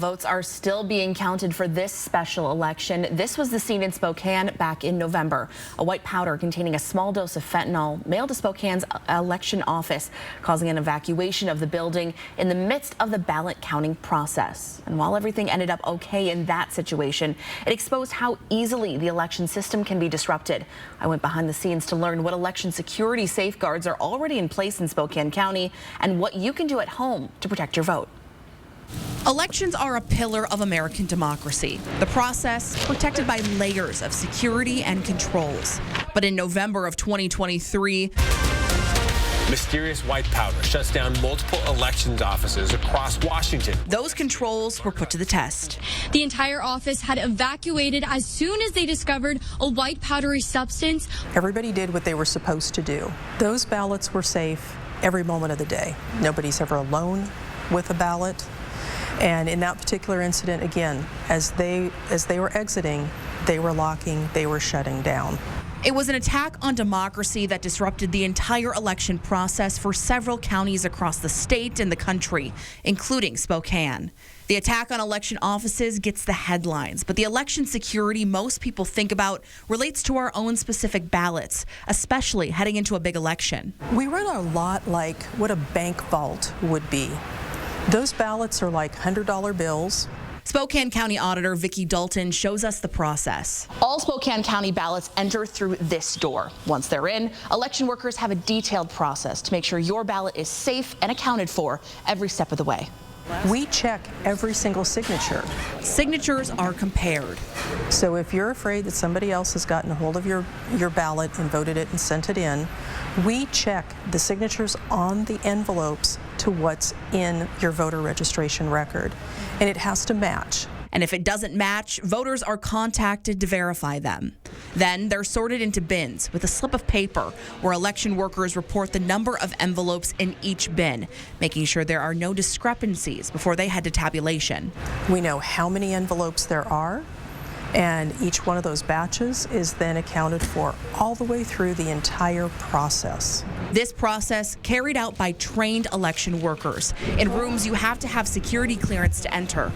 Votes are still being counted for this special election. This was the scene in Spokane back in November. A white powder containing a small dose of fentanyl mailed to Spokane's election office, causing an evacuation of the building in the midst of the ballot counting process. And while everything ended up okay in that situation, it exposed how easily the election system can be disrupted. I went behind the scenes to learn what election security safeguards are already in place in Spokane County and what you can do at home to protect your vote. Elections are a pillar of American democracy. The process protected by layers of security and controls. But in November of 2023, mysterious white powder shuts down multiple elections offices across Washington. Those controls were put to the test. The entire office had evacuated as soon as they discovered a white powdery substance. Everybody did what they were supposed to do. Those ballots were safe every moment of the day. Nobody's ever alone with a ballot. And in that particular incident, again, as they were exiting, they were locking, they were shutting down. It was an attack on democracy that disrupted the entire election process for several counties across the state and the country, including Spokane. The attack on election offices gets the headlines, but the election security most people think about relates to our own specific ballots, especially heading into a big election. We run a lot like what a bank vault would be. Those ballots are like $100 bills. Spokane County Auditor Vicki Dalton shows us the process. All Spokane County ballots enter through this door. Once they're in, election workers have a detailed process to make sure your ballot is safe and accounted for every step of the way. We check every single signature. Signatures are compared. So if you're afraid that somebody else has gotten a hold of your ballot and voted it and sent it in, we check the signatures on the envelopes to what's in your voter registration record, and it has to match. And if it doesn't match, voters are contacted to verify them. Then they're sorted into bins with a slip of paper where election workers report the number of envelopes in each bin, making sure there are no discrepancies before they head to tabulation. We know how many envelopes there are, and each one of those batches is then accounted for all the way through the entire process. This process carried out by trained election workers in rooms you have to have security clearance to enter.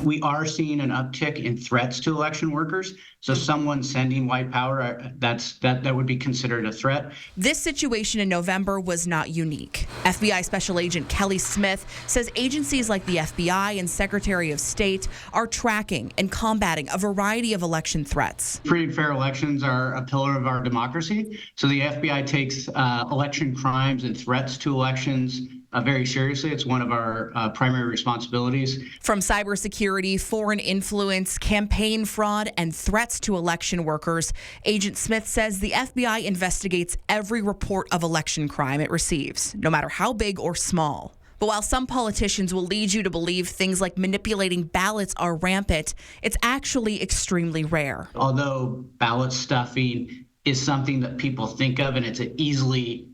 We are seeing an uptick in threats to election workers. So someone sending white powder, that would be considered a threat. This situation in November was not unique. FBI Special Agent Kelly Smith says agencies like the FBI and Secretary of State are tracking and combating a variety of election threats. Free and fair elections are a pillar of our democracy. So the FBI takes election crimes and threats to elections very seriously. It's one of our primary responsibilities. From cybersecurity, foreign influence, campaign fraud, and threats to election workers, Agent Smith says the FBI investigates every report of election crime it receives, no matter how big or small. But while some politicians will lead you to believe things like manipulating ballots are rampant, it's actually extremely rare. Although ballot stuffing is something that people think of and it's an easily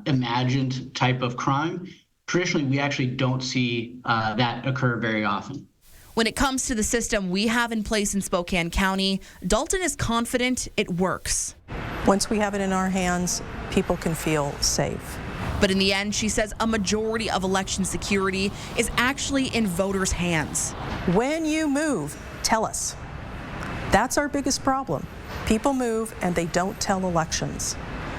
imagined type of crime, traditionally we actually don't see that occur very often. When it comes to the system we have in place in Spokane County, Dalton is confident it works. Once we have it in our hands, people can feel safe. But in the end, she says a majority of election security is actually in voters' hands. When you move, tell us. That's our biggest problem. People move and they don't tell elections.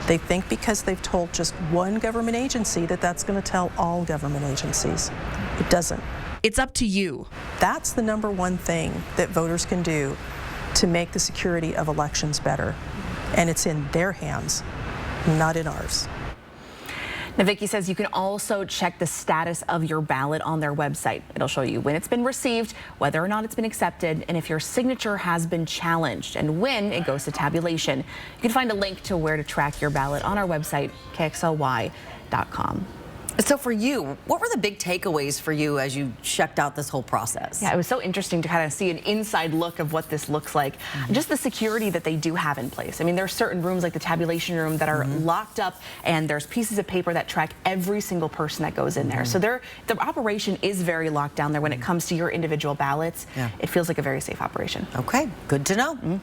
They think because they've told just one government agency that that's going to tell all government agencies. It doesn't. It's up to you. That's the number one thing that voters can do to make the security of elections better. And it's in their hands, not in ours. Now, Vicki says you can also check the status of your ballot on their website. It'll show you when it's been received, whether or not it's been accepted, and if your signature has been challenged, and when it goes to tabulation. You can find a link to where to track your ballot on our website, KXLY.com. So for you, what were the big takeaways for you as you checked out this whole process? Yeah, it was so interesting to kind of see an inside look of what this looks like. Just the security that they do have in place. I mean, there are certain rooms like the tabulation room that are locked up, and there's pieces of paper that track every single person that goes in there. So the operation is very locked down there when it comes to your individual ballots. It feels like a very safe operation. Okay, good to know.